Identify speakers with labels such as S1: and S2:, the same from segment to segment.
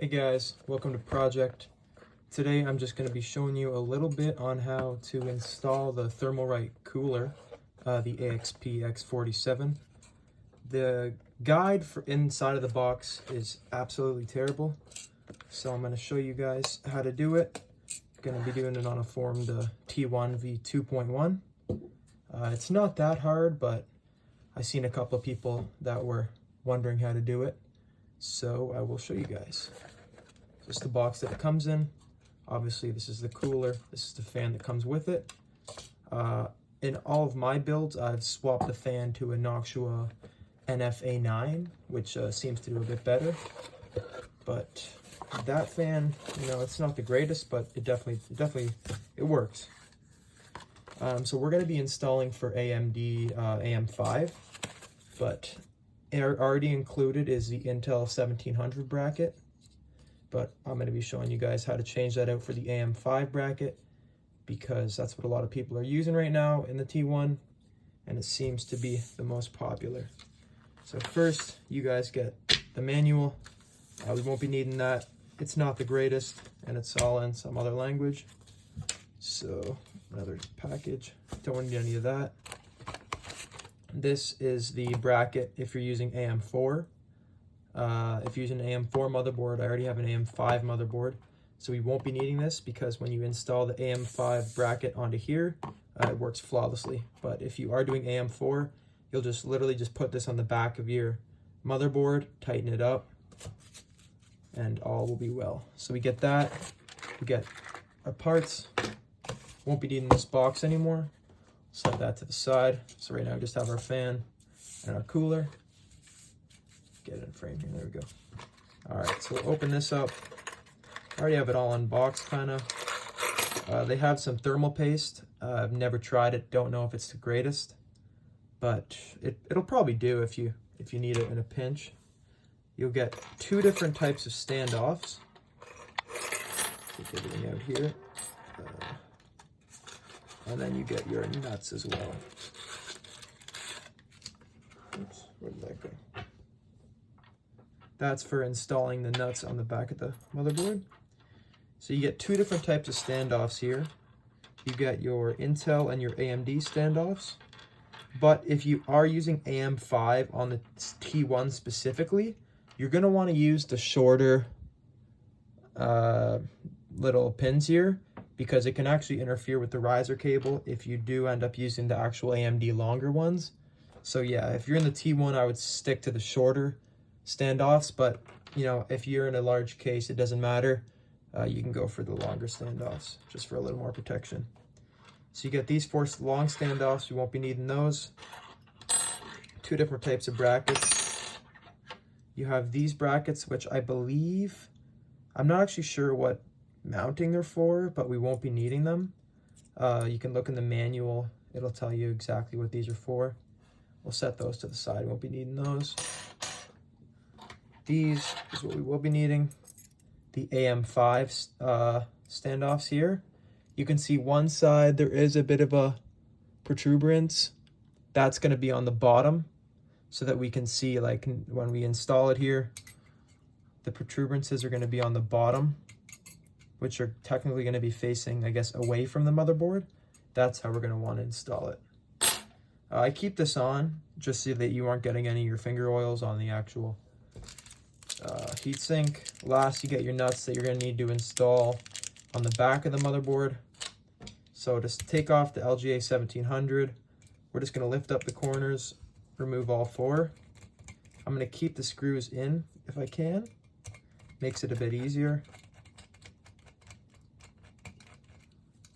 S1: Hey guys, welcome to Project. Today I'm just going to be showing you a little bit on how to install the Thermalright cooler, the AXP90-X47. The guide for inside of the box is absolutely terrible, so I'm going to show you guys how to do it. I'm going to be doing it on a formed T1 v2.1. It's not that hard, but I've seen a couple of people that were wondering how to do it, so I will show you guys. Just the box that it comes in. Obviously this is the cooler, this is the fan that comes with it. In all of my builds I've swapped the fan to a Noctua NFA9, which seems to do a bit better. But that fan, you know, it's not the greatest, but it definitely works. So we're going to be installing for AMD AM5, but already included is the Intel 1700 bracket. But I'm going to be showing you guys how to change that out for the AM5 bracket, because that's what a lot of people are using right now in the T1, and it seems to be the most popular. So first, you guys get the manual. We won't be needing that. It's not the greatest, and it's all in some other language. So another package. Don't need any of that. This is the bracket if you're using AM4. If you're using an AM4 motherboard, I already have an AM5 motherboard, so we won't be needing this, because when you install the AM5 bracket onto here, it works flawlessly. But if you are doing AM4, you'll just literally just put this on the back of your motherboard, tighten it up, and all will be well. So we get that, we get our parts. Won't be needing this box anymore. Set that to the side. So right now we just have our fan and our cooler. Get it in frame here, there we go. All right, so we'll open this up. I already have it all unboxed, kind of. They have some thermal paste. I've never tried it, don't know if it's the greatest, but it'll probably do if you need it in a pinch. You'll get two different types of standoffs. Take everything out here. And then you get your nuts as well. Oops, where did that go? That's for installing the nuts on the back of the motherboard. So you get two different types of standoffs here. You get your Intel and your AMD standoffs. But if you are using AM5 on the T1 specifically, you're going to want to use the shorter little pins here, because it can actually interfere with the riser cable if you do end up using the actual AMD longer ones. So yeah, if you're in the T1, I would stick to the shorter standoffs, but you know, if you're in a large case, it doesn't matter. You can go for the longer standoffs just for a little more protection. So you get these four long standoffs. You won't be needing those. Two different types of brackets. You have these brackets, which I believe, I'm not actually sure what mounting they're for, but we won't be needing them. You can look in the manual, it'll tell you exactly what these are for. We'll set those to the side, won't be needing those. These is what we will be needing. The AM5 standoffs here. You can see one side there is a bit of a protuberance. That's going to be on the bottom, so that we can see, like when we install it here, the protuberances are going to be on the bottom, which are technically going to be facing, I guess, away from the motherboard. That's how we're going to want to install it. I keep this on just so that you aren't getting any of your finger oils on the actual heatsink. Last, you get your nuts that you're going to need to install on the back of the motherboard. So just take off the LGA 1700. We're just going to lift up the corners, remove all four. I'm going to keep the screws in if I can. Makes it a bit easier.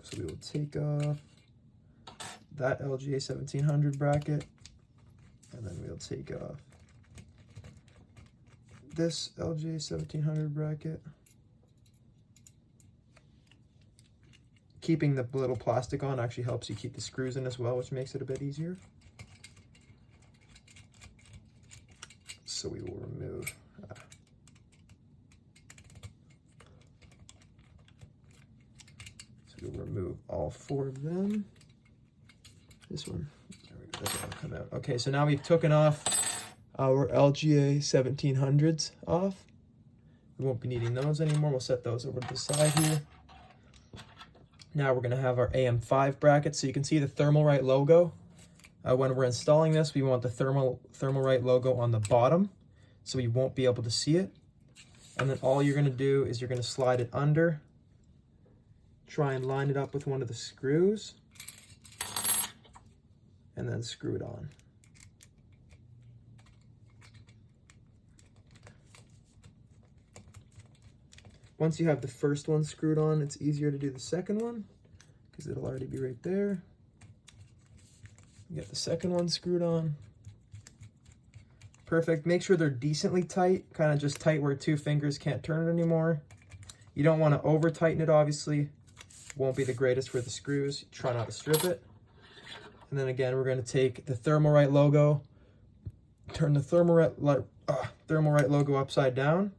S1: So we will take off that LGA 1700 bracket, and then we'll take off this LGA 1700 bracket. Keeping the little plastic on actually helps you keep the screws in as well, which makes it a bit easier. So we will remove we'll remove all four of them. This one, there we go, that'll come out. Okay, so now we've taken off our LGA 1700s off. We won't be needing those anymore. We'll set those over to the side here. Now we're going to have our AM5 bracket. So you can see the Thermalright logo. When we're installing this, we want the Thermalright logo on the bottom, so we won't be able to see it. And then all you're going to do is you're going to slide it under, try and line it up with one of the screws, and then screw it on. Once you have the first one screwed on, it's easier to do the second one because it'll already be right there. Get the second one screwed on. Perfect. Make sure they're decently tight, kind of just tight where 2 fingers can't turn it anymore. You don't want to over tighten it, obviously. Won't be the greatest for the screws. Try not to strip it. And then again, we're going to take the Thermalright logo, turn the Thermalright logo upside down,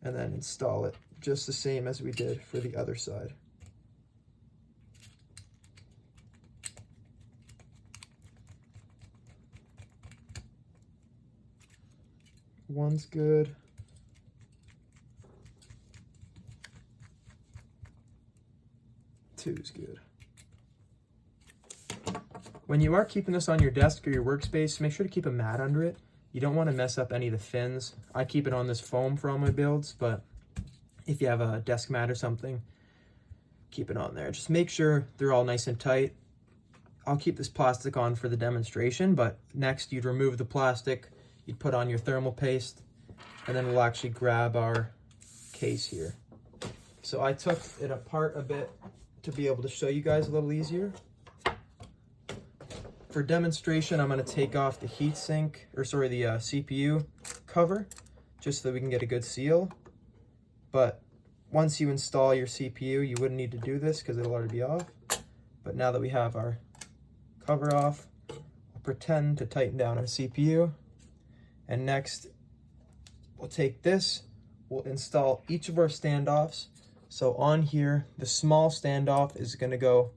S1: and then install it just the same as we did for the other side. One's good. Two's good. When you are keeping this on your desk or your workspace, make sure to keep a mat under it. You don't want to mess up any of the fins. I keep it on this foam for all my builds, but if you have a desk mat or something, keep it on there. Just make sure they're all nice and tight. I'll keep this plastic on for the demonstration, but next you'd remove the plastic, you'd put on your thermal paste, and then we'll actually grab our case here. So I took it apart a bit to be able to show you guys a little easier. For demonstration, I'm going to take off the heatsink, the CPU cover, just so that we can get a good seal. But once you install your CPU, you wouldn't need to do this because it'll already be off. But now that we have our cover off, we'll pretend to tighten down our CPU. And next, we'll take this, we'll install each of our standoffs. So on here, the small standoff is going to go,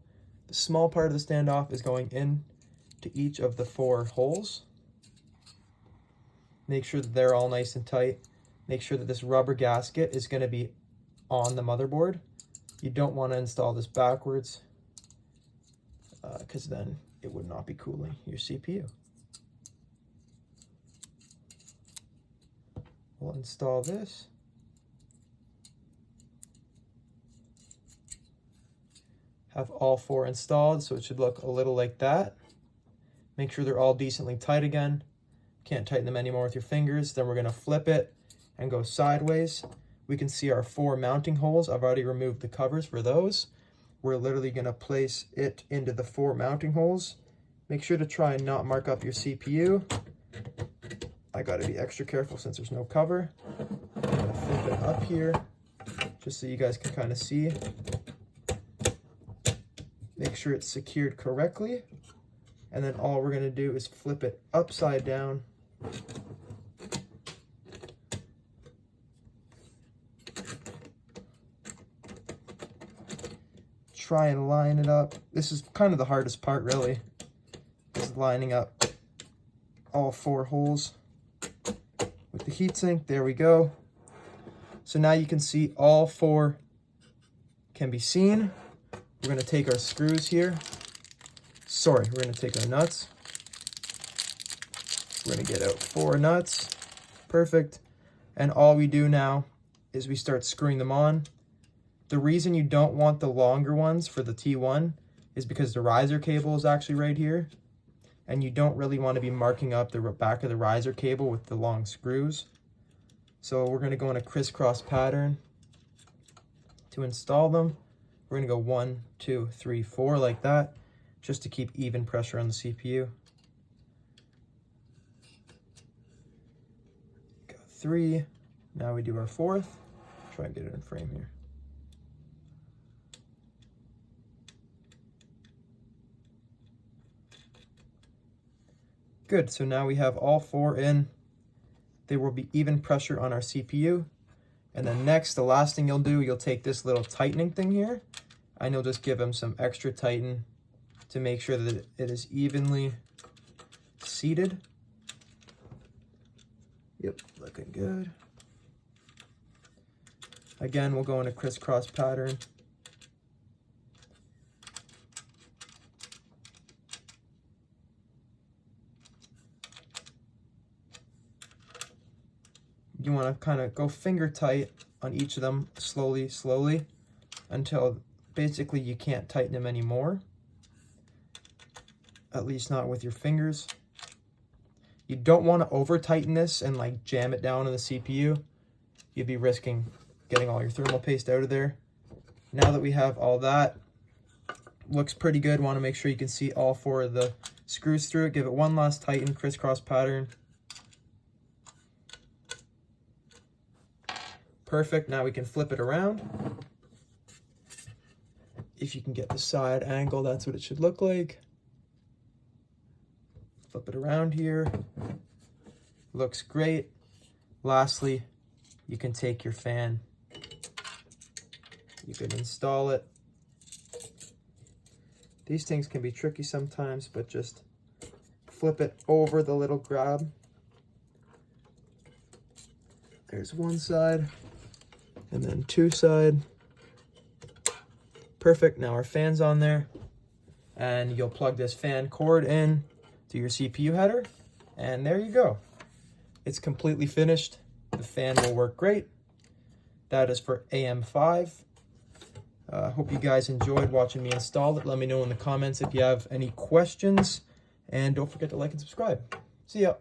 S1: the small part of the standoff is going in to each of the 4 holes. Make sure that they're all nice and tight. Make sure that this rubber gasket is going to be on the motherboard. You don't want to install this backwards because then it would not be cooling your CPU. We'll install this. Have all 4 installed, so it should look a little like that. Make sure they're all decently tight again. Can't tighten them anymore with your fingers. Then we're going to flip it and go sideways. We can see our 4 mounting holes. I've already removed the covers for those. We're literally going to place it into the 4 mounting holes. Make sure to try and not mark up your CPU. I got to be extra careful since there's no cover. I'm going to flip it up here just so you guys can kind of see. Make sure it's secured correctly. And then all we're going to do is flip it upside down. Try and line it up. This is kind of the hardest part, really, is lining up all 4 holes with the heatsink. There we go. So now you can see all 4 can be seen. We're going to take our screws here. We're going to take our nuts. We're going to get out 4 nuts. Perfect. And all we do now is we start screwing them on. The reason you don't want the longer ones for the T1 is because the riser cable is actually right here. And you don't really want to be marking up the back of the riser cable with the long screws. So we're going to go in a crisscross pattern to install them. We're going to go 1, 2, 3, 4 like that, just to keep even pressure on the CPU. Got 3. Now we do our 4th. Try and get it in frame here. Good, so now we have all 4 in. There will be even pressure on our CPU. And then next, the last thing you'll do, you'll take this little tightening thing here, and you'll just give them some extra tighten to make sure that it is evenly seated. Yep, looking good. Again, we'll go in a crisscross pattern. You want to kind of go finger tight on each of them slowly, until basically you can't tighten them anymore. At least not with your fingers. You don't want to over tighten this and like jam it down in the CPU. You'd be risking getting all your thermal paste out of there. Now that we have all that, looks pretty good. Want to make sure you can see all 4 of the screws through it. Give it one last tighten, crisscross pattern. Perfect. Now we can flip it around. If you can get the side angle, that's what it should look like. Flip it around here. Looks great. Lastly, you can take your fan. You can install it. These things can be tricky sometimes, but just flip it over the little grab. There's one side, and then 2 side. Perfect. Now our fan's on there, and you'll plug this fan cord in to your CPU header, and there you go. It's completely finished. The fan will work great. That is for AM5. Hope you guys enjoyed watching me install it. Let me know in the comments if you have any questions, and don't forget to like and subscribe. See ya.